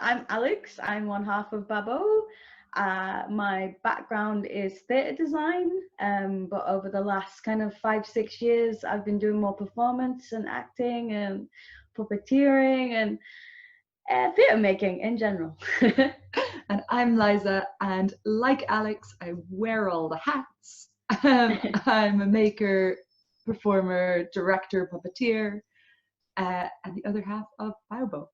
I'm Alex. I'm one half of Baubo. My background is theatre design, but over the last kind of 5-6 years, I've been doing more performance and acting and puppeteering and theatre making in general. And I'm Liza, and like Alex, I wear all the hats. I'm a maker, performer, director, puppeteer, and the other half of Baubo.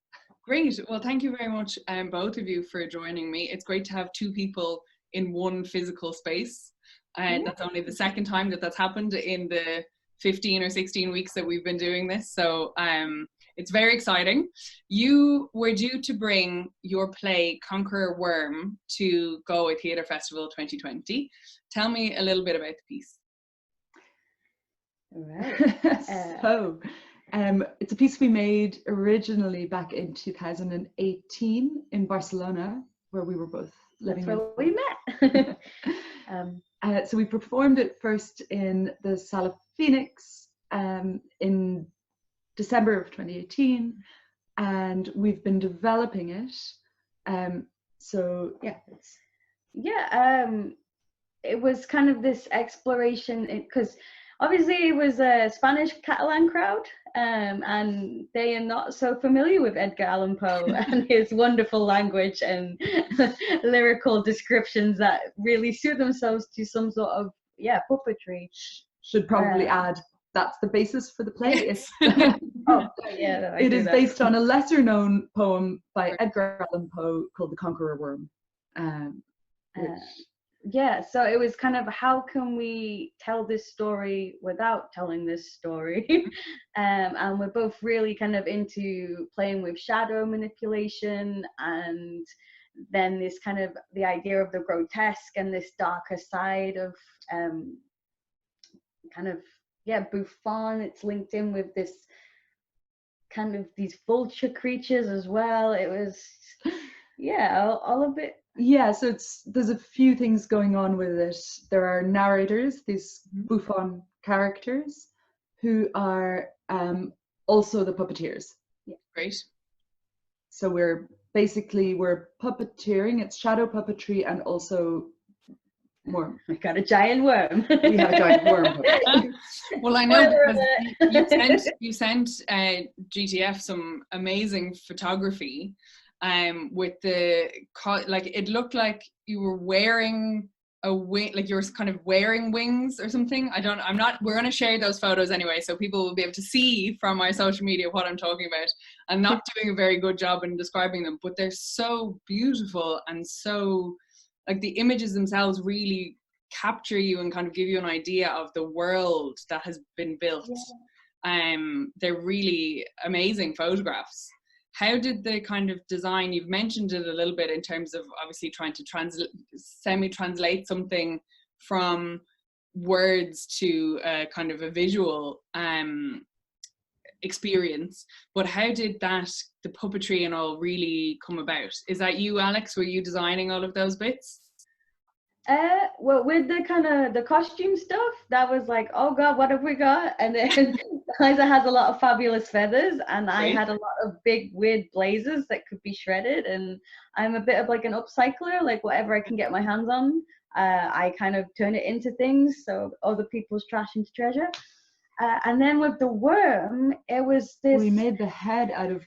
Great. Well, thank you very much, both of you, for joining me. It's great to have two people in one physical space. That's only the second time that that's happened in the 15 or 16 weeks that we've been doing this. So it's very exciting. You were due to bring your play Conqueror Worm to Galway Theatre Festival 2020. Tell me a little bit about the piece. All right. It's a piece we made originally back in 2018 in Barcelona, where we were both living. That's where we met. So we performed it first in the Sala Phoenix in December of 2018, and we've been developing it. It was kind of this exploration, because obviously it was a Spanish Catalan crowd, and they are not so familiar with Edgar Allan Poe and his wonderful language and lyrical descriptions that really suit themselves to some sort of puppetry. Should probably add that's the basis for the play. It is based on a lesser known poem by Edgar Allan Poe called The Conqueror Worm. So it was kind of, how can we tell this story without telling this story? And we're both really kind of into playing with shadow manipulation, and then this kind of the idea of the grotesque and this darker side of bouffon. It's linked in with this kind of these vulture creatures as well. It was all of it. Yeah, so there's a few things going on with it. There are narrators, these bouffon characters, who are also the puppeteers. Yeah, great. So we're puppeteering. It's shadow puppetry and also worm. We got a giant worm. We have a giant worm. Well, I know because you sent GTF some amazing photography. With it looked like you were wearing a wing, like you were kind of wearing wings or something. We're going to share those photos anyway, so people will be able to see from our social media what I'm talking about. I'm not doing a very good job in describing them, but they're so beautiful, and so like the images themselves really capture you and kind of give you an idea of the world that has been built. They're really amazing photographs. How did the kind of design, you've mentioned it a little bit in terms of obviously trying to semi-translate something from words to kind of a visual experience, but how did the puppetry and all really come about? Is that you, Alex? Were you designing all of those bits? Well, with the kind of the costume stuff, that was like, oh god, what have we got? And then Liza has a lot of fabulous feathers, and I had a lot of big weird blazers that could be shredded, and I'm a bit of like an upcycler, like whatever I can get my hands on, I kind of turn it into things, so other people's trash into treasure. And then with the worm, it was this, we made the head out of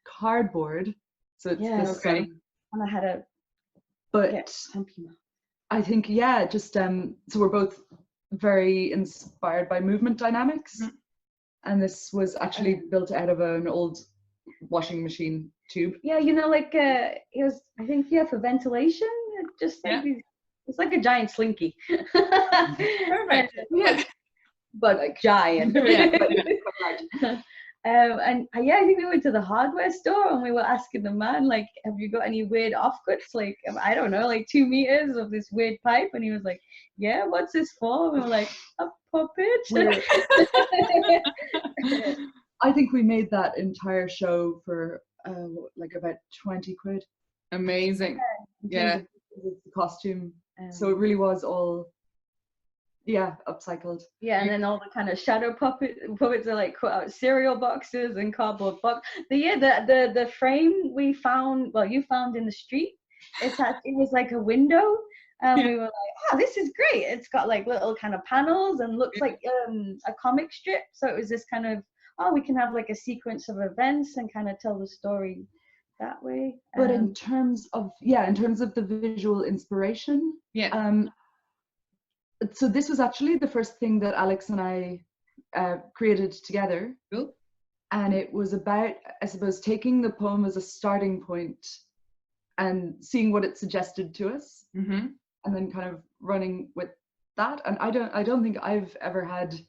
cardboard, so it's this and I had a I think, so we're both very inspired by movement dynamics. And this was actually built out of an old washing machine tube. Yeah, it was, I think, for ventilation. Just like it's like a giant slinky. Perfect. But like giant. And I think we went to the hardware store and we were asking the man, like, have you got any weird offcuts? Like, I don't know, like 2 meters of this weird pipe. And he was like, yeah, what's this for? And we were like, a puppet. I think we made that entire show for like about 20 quid. Amazing. Yeah. The costume. So it really was all, Yeah, upcycled. Yeah, and then all the kind of shadow puppets are like cut out cereal boxes and cardboard box. The frame we found, well, you found in the street. It was like a window, and we were like, oh, this is great. It's got like little kind of panels and looks like a comic strip. So it was this kind of, oh, we can have like a sequence of events and kind of tell the story that way. But in terms of the visual inspiration, so this was actually the first thing that Alex and I created together. Cool. And it was about, I suppose, taking the poem as a starting point and seeing what it suggested to us, and then kind of running with that. And I don't think I've ever had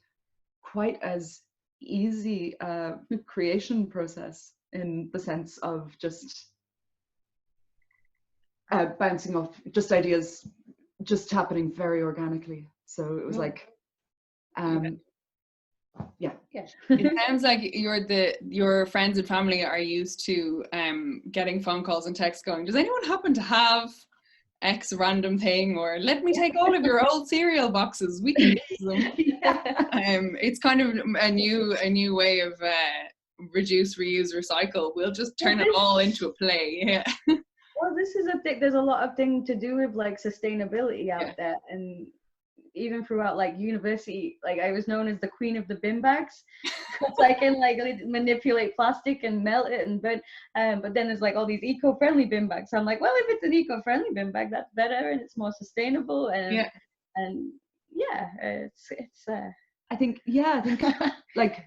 quite as easy creation process, in the sense of just bouncing off just ideas just happening very organically. So it was like It sounds like your friends and family are used to getting phone calls and texts going, does anyone happen to have X random thing, or let me take all of your old cereal boxes, we can use them. It's kind of a new way of reduce, reuse, recycle. We'll just turn it all into a play. Well, this is a thing. There's a lot of things to do with like sustainability out there, and even throughout like university, like I was known as the queen of the bin bags. Because I can like manipulate plastic and melt it and burn. But then there's like all these eco-friendly bin bags. So I'm like, well, if it's an eco-friendly bin bag, that's better and it's more sustainable. And it's I think like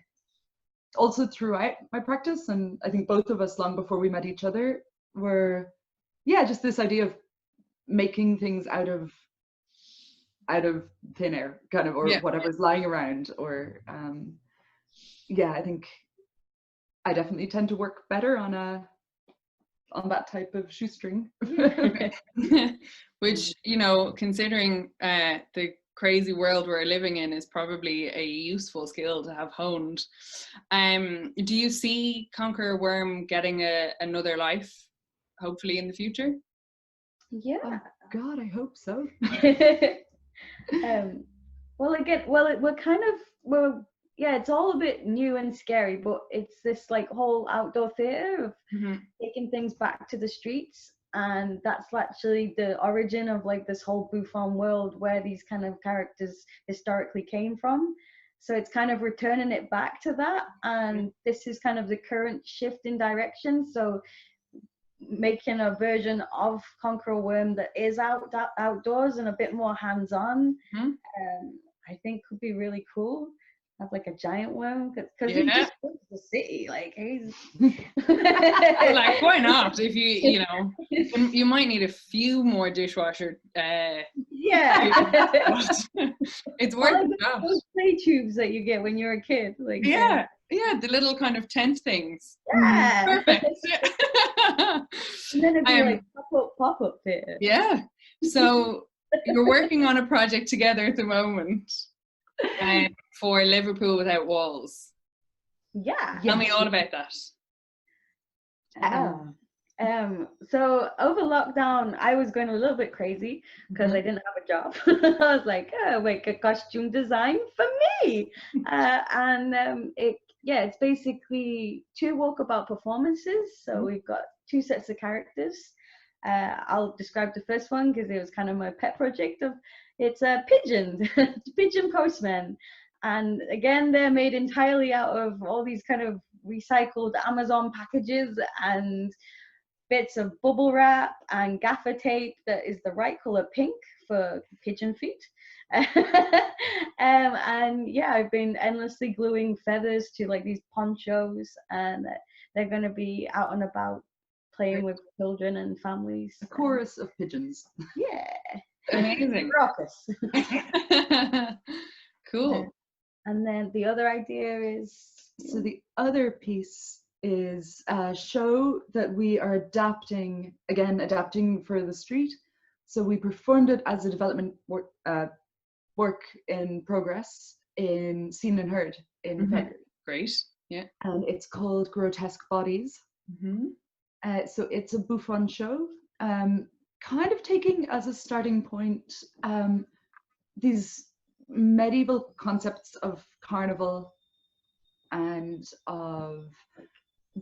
also throughout my practice, and I think both of us long before we met each other were just this idea of making things out of thin air, kind of, or whatever's lying around, or I think I definitely tend to work better on that type of shoestring. Which, you know, considering the crazy world we're living in, is probably a useful skill to have honed. Do you see Conqueror Worm getting another life, hopefully, in the future? Yeah. Oh, God, I hope so. It's all a bit new and scary, but it's this like whole outdoor theater of taking things back to the streets, and that's actually the origin of like this whole bouffon world where these kind of characters historically came from. So it's kind of returning it back to that, and this is kind of the current shift in direction. So making a version of Conqueror Worm that is outdoors and a bit more hands-on, I think could be really cool. Have like a giant worm, because he just goes to the city, like he's like, why not? If you might need a few more dishwasher it's worth it. Those play tubes that you get when you're a kid, like the little kind of tent things. Perfect. And then it'd be like pop-up theater. So you're working on a project together at the moment for Liverpool Without Walls. Tell me all about that. So over lockdown, I was going a little bit crazy because I didn't have a job. I was like, make a costume design for me. It's basically 2 walkabout performances. So we've got 2 sets of characters. I'll describe the first one because it was kind of my pet project. It's a pigeon, pigeon postman. And again, they're made entirely out of all these kind of recycled Amazon packages and bits of bubble wrap and gaffer tape that is the right color pink for pigeon feet. I've been endlessly gluing feathers to like these ponchos, and they're going to be out and about playing with children and families. A chorus of pigeons. Amazing. Raucous. Cool. And then the other idea is, so the other piece is a show that we are adapting for the street. So we performed it as a development work in progress in Seen and Heard in February. Great. Yeah. And it's called Grotesque Bodies. So it's a bouffon show, kind of taking as a starting point these medieval concepts of carnival and of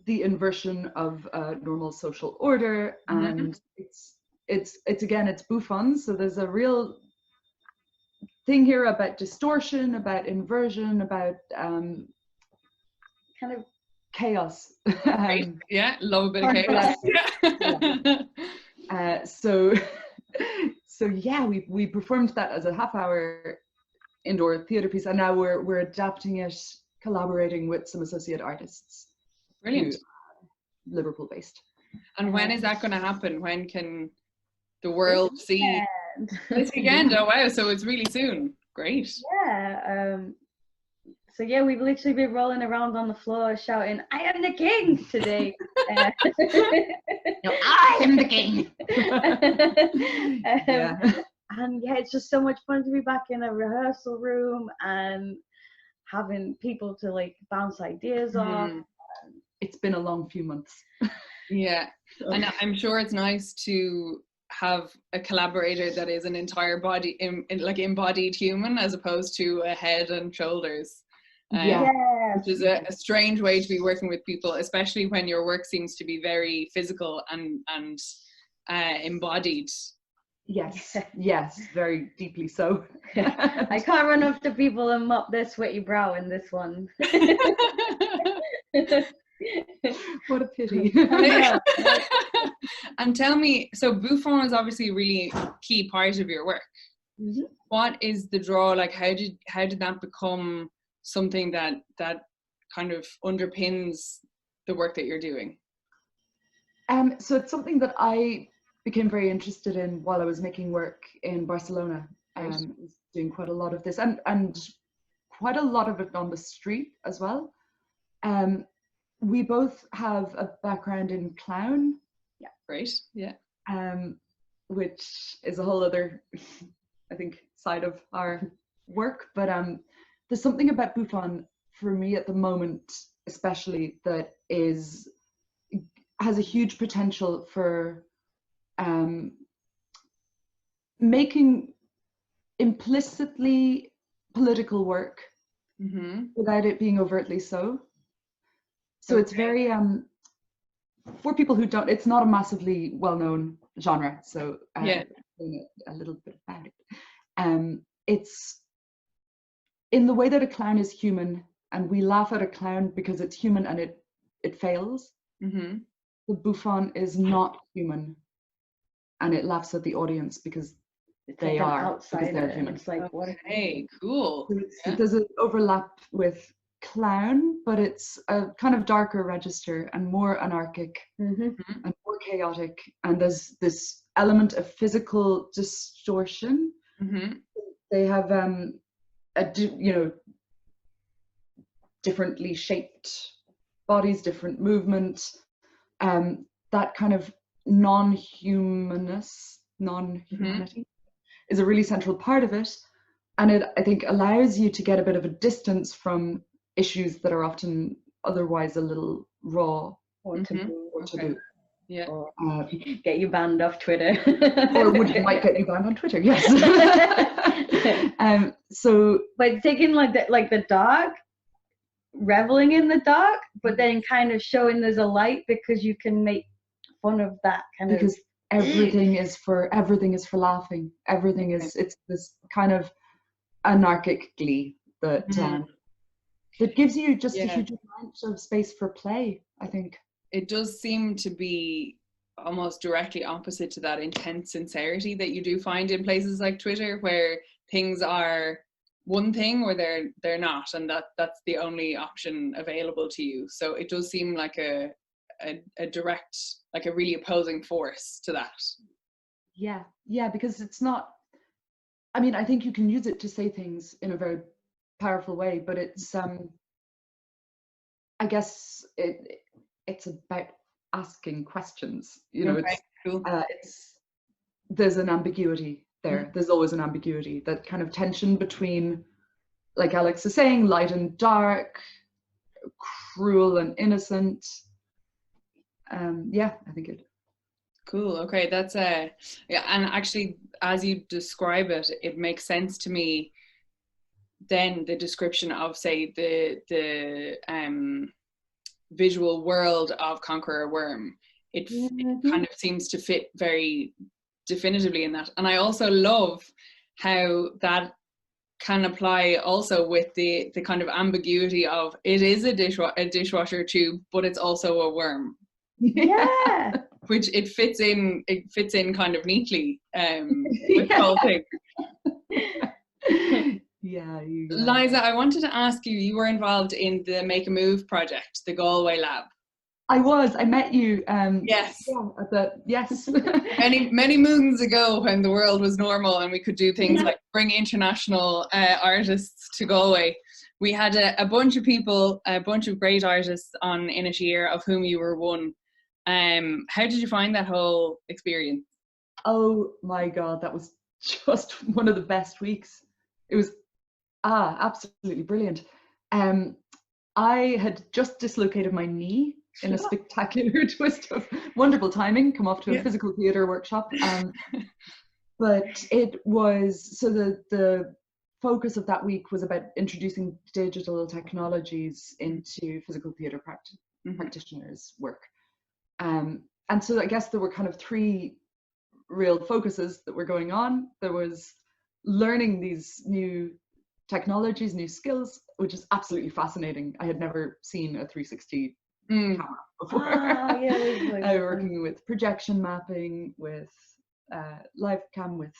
the inversion of normal social order, and it's again, it's bouffon, so there's a real thing here about distortion, about inversion, about kind of chaos. Yeah, love a bit of chaos. So yeah, we performed that as a half-hour indoor theatre piece, and now we're adapting it, collaborating with some associate artists. Brilliant. Liverpool based. And when is that going to happen? When can the world see this weekend? Oh wow, so it's really soon. Great. Yeah. So yeah, we've literally been rolling around on the floor shouting, "I am the king" today. No, I am the king. And yeah, it's just so much fun to be back in a rehearsal room and having people to like bounce ideas off. It's been a long few months. Yeah, and I'm sure it's nice to have a collaborator that is an entire body, like embodied human, as opposed to a head and shoulders. Which is a strange way to be working with people, especially when your work seems to be very physical and embodied. Yes, very deeply so. I can't run up to people and mop their sweaty brow in this one. What a pity. And tell me, so bouffon is obviously a really key part of your work. What is the draw? Like, how did that become something that kind of underpins the work that you're doing? So it's something that I became very interested in while I was making work in Barcelona. Doing quite a lot of this, and quite a lot of it on the street as well. We both have a background in clown. Yeah, great. Yeah. Which is a whole other, I think, side of our work. But there's something about bouffon for me at the moment, especially, that has a huge potential for making implicitly political work without it being overtly so. So it's very for people who don't, it's not a massively well-known genre, so a little bit about it. It's in the way that a clown is human, and we laugh at a clown because it's human and it fails. The bouffon is not human, and it laughs at the audience because they like are, outsider, because they're human. It's like, what? Hey, cool. So there's an overlap with clown, but it's a kind of darker register and more anarchic and more chaotic, and there's this element of physical distortion. They have differently shaped bodies, different movement, that kind of non-humanity is a really central part of it, and it, I think, allows you to get a bit of a distance from issues that are often otherwise a little raw or taboo. Yeah. Or get you banned off Twitter. Or might get you banned on Twitter, yes. So but taking like the dark, reveling in the dark, but then kind of showing there's a light, because you can make fun of that kind because everything is for laughing. Everything is, it's this kind of anarchic glee that that gives you just a huge amount of space for play, I think. It does seem to be almost directly opposite to that intense sincerity that you do find in places like Twitter, where things are one thing or they're not, and that's the only option available to you. So it does seem like a direct, like a really opposing force to that. Yeah, because it's not, I mean, I think you can use it to say things in a very powerful way, but it's I guess it's about asking questions, you know. Okay, cool. There's an ambiguity there. There's always an ambiguity, that kind of tension between, like Alex is saying, light and dark, cruel and innocent. I think it. Cool. Okay, that's and actually, as you describe it, it makes sense to me then the description of, say, the visual world of Conqueror Worm, it kind of seems to fit very definitively in that. And I also love how that can apply also with the kind of ambiguity of it is a dishwasher tube, but it's also a worm. Yeah. Which it fits in kind of neatly with the whole thing. Yeah. Liza, I wanted to ask you, you were involved in the Make a Move project, the Galway lab. I met you. Yes. Yes. many moons ago, when the world was normal and we could do things like bring international artists to Galway. We had a bunch of people, a bunch of great artists on in a year, of whom you were one. How did you find that whole experience? Oh my God, that was just one of the best weeks. It was absolutely brilliant. I had just dislocated my knee in a spectacular twist of wonderful timing, come off to a physical theatre workshop. But it was, so the focus of that week was about introducing digital technologies into physical theatre practitioners' work. And so I guess there were kind of three real focuses that were going on. There was learning these new technologies, new skills, which is absolutely fascinating. I had never seen a 360 camera before. Working with projection mapping, with live cam, with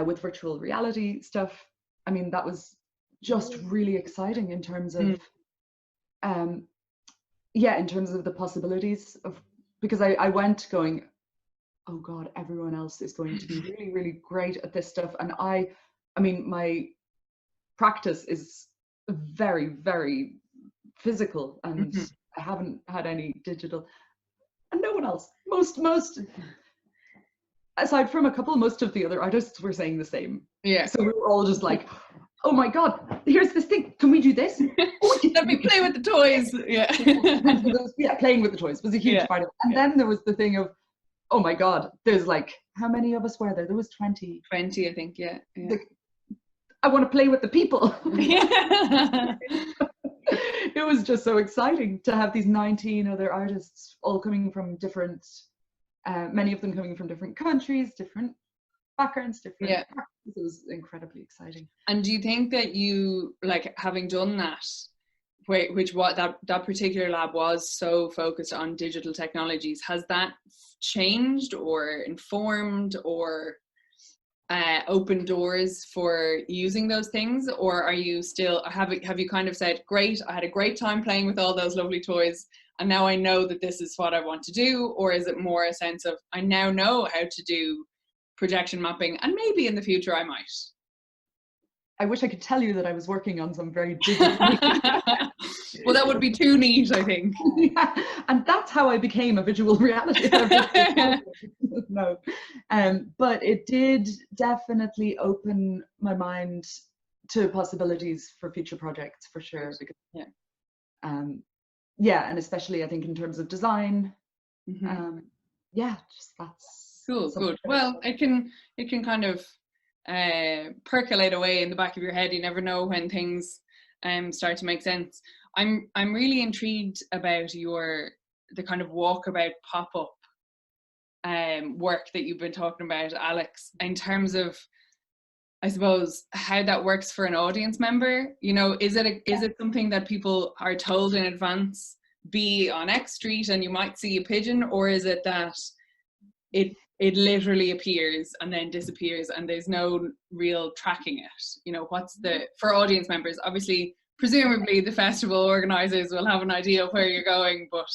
with virtual reality stuff. I mean, that was just really exciting in terms of in terms of the possibilities of, because I went going, oh God, everyone else is going to be really, really great at this stuff. And I mean, my practice is very, very physical, and I haven't had any digital, and no one else. Most, aside from a couple, most of the other artists were saying the same. Yeah. So we were all just like, oh my God, here's this thing. Can we do this? Let me play with the toys. Yeah. Playing with the toys was a huge part of it. And then there was the thing of, oh my God, there's like, how many of us were there? There was 20. 20, I think, yeah. Like, I want to play with the people. Yeah. It was just so exciting to have these 19 other artists all coming from different, many of them coming from different countries, different backgrounds, different practices. It was incredibly exciting. And do you think that you, like, having done that, that particular lab was so focused on digital technologies, has that changed or informed or opened doors for using those things? Or are you still, have you kind of said, great, I had a great time playing with all those lovely toys, and now I know that this is what I want to do? Or is it more a sense of, I now know how to do projection mapping, and maybe in the future I might? I wish I could tell you that I was working on some very digital. Well, that would be too neat, I think. Yeah. And that's how I became a visual reality artist. No, but it did definitely open my mind to possibilities for future projects, for sure. Because and especially I think in terms of design. Just that's cool. Good. Well, it can kind of percolate away in the back of your head. You never know when things start to make sense. I'm really intrigued about the kind of walkabout pop-up work that you've been talking about, Alex, in terms of, I suppose, how that works for an audience member. You know, is it something that people are told in advance, be on X street and you might see a pigeon, or is it that it literally appears and then disappears and there's no real tracking it? You know, for audience members, obviously, presumably the festival organizers will have an idea of where you're going, but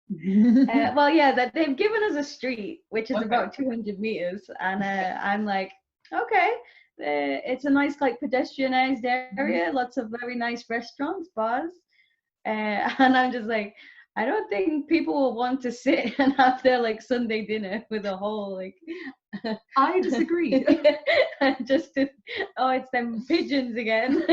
that they've given us a street which is about 200 meters, and I'm like, okay, it's a nice, like, pedestrianized area, lots of very nice restaurants, bars, and I'm just like, I don't think people will want to sit and have their, like, Sunday dinner with a whole, like. I disagree. It's them pigeons again.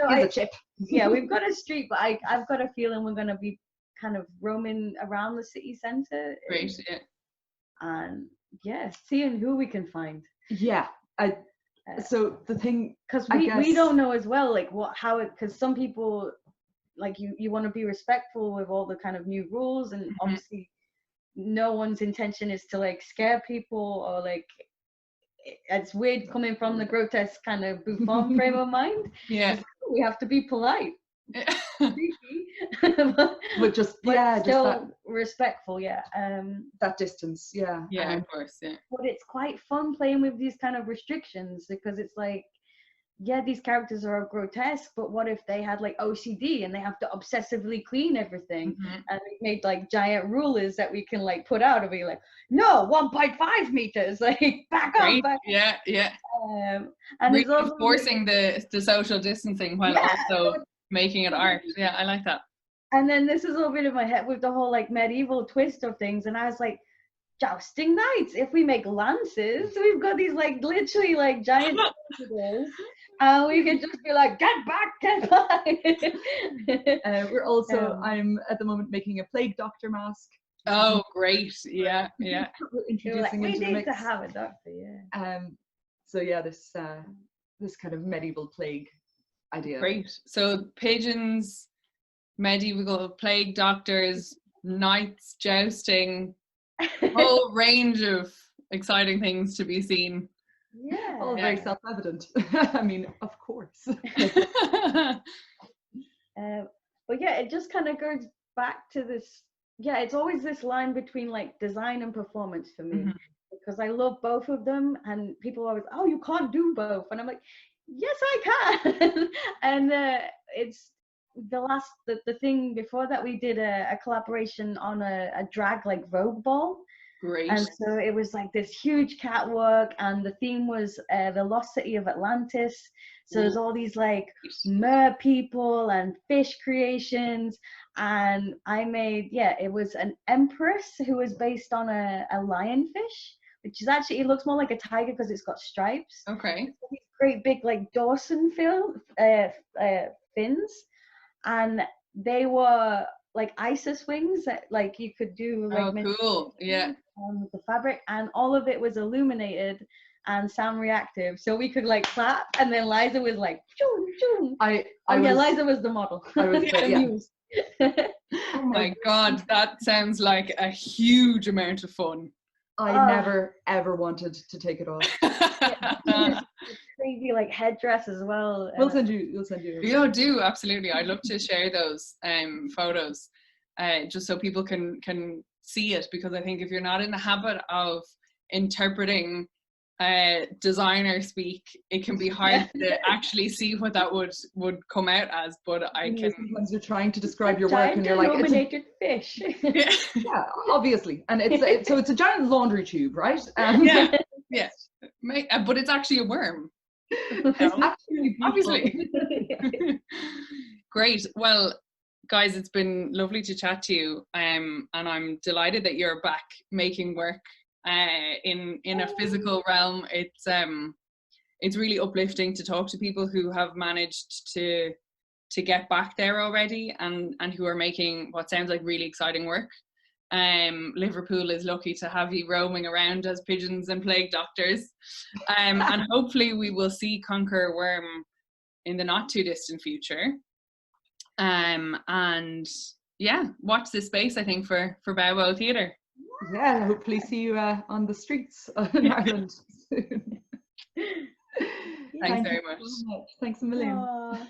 A chip. Yeah, we've got a street, but I've got a feeling we're going to be kind of roaming around the city centre. Great, And seeing who we can find. Yeah, So the thing, because we don't know as well, like because some people, like you want to be respectful with all the kind of new rules, and obviously no one's intention is to like scare people, or like it's weird coming from the grotesque kind of bouffon frame of mind. Yeah, we have to be polite. but just still just that respectful, that distance, of course, but it's quite fun playing with these kind of restrictions, because it's like, these characters are grotesque, but what if they had like OCD and they have to obsessively clean everything, and we made like giant rulers that we can like put out and be like, no, 1.5 meters, like back up. And really enforcing the social distancing while also making it art. Yeah, I like that. And then this is all bit in my head with the whole like medieval twist of things, and I was like, jousting knights, if we make lances, we've got these like literally like giant lances, and we could just be like, get back. We're also I'm at the moment making a plague doctor mask. Oh, great. Yeah. We're introducing like, into the mix. to have a doctor. So this kind of medieval plague idea. Great. So pigeons, medieval plague doctors, knights jousting, whole range of exciting things to be seen. All very self-evident. I mean, of course. But it just kind of goes back to this. It's always this line between like design and performance for me, because I love both of them, and people always, oh, you can't do both, and I'm like, yes, I can. And it's the thing before that, we did a collaboration on a drag like Vogue ball. Great. And so it was like this huge catwalk, and the theme was the lost city of Atlantis. So there's all these like mer people and fish creations, and I made it was an empress who was based on a lionfish, which is actually, it looks more like a tiger because it's got stripes. Okay. These great big like Dawson fins, and they were like Isis wings that like you could do like cool. With the fabric, and all of it was illuminated and sound reactive, so we could like clap, and then Liza was like choo, choo. Liza was the model. I was Oh my god, that sounds like a huge amount of fun. I never ever wanted to take it off. Crazy like headdress as well. We'll send you. Yeah, do absolutely. I'd love to share those photos, just so people can see it, because I think if you're not in the habit of interpreting designer speak, it can be hard to actually see what that would come out as. But I can. Sometimes you're trying to describe your work and you're like, illuminated fish. Yeah, obviously, and it's a giant laundry tube, right? But it's actually a worm. It's actually obviously. Great. Well, guys, it's been lovely to chat to you, and I'm delighted that you're back making work in a physical realm. It's really uplifting to talk to people who have managed to get back there already, and who are making what sounds like really exciting work. Liverpool is lucky to have you roaming around as pigeons and plague doctors, and hopefully we will see Conqueror Worm in the not too distant future. And watch this space, I think, for Baubo Theatre. Yeah, hopefully see you on the streets in Ireland soon. Thanks very much. Thanks a million. Aww.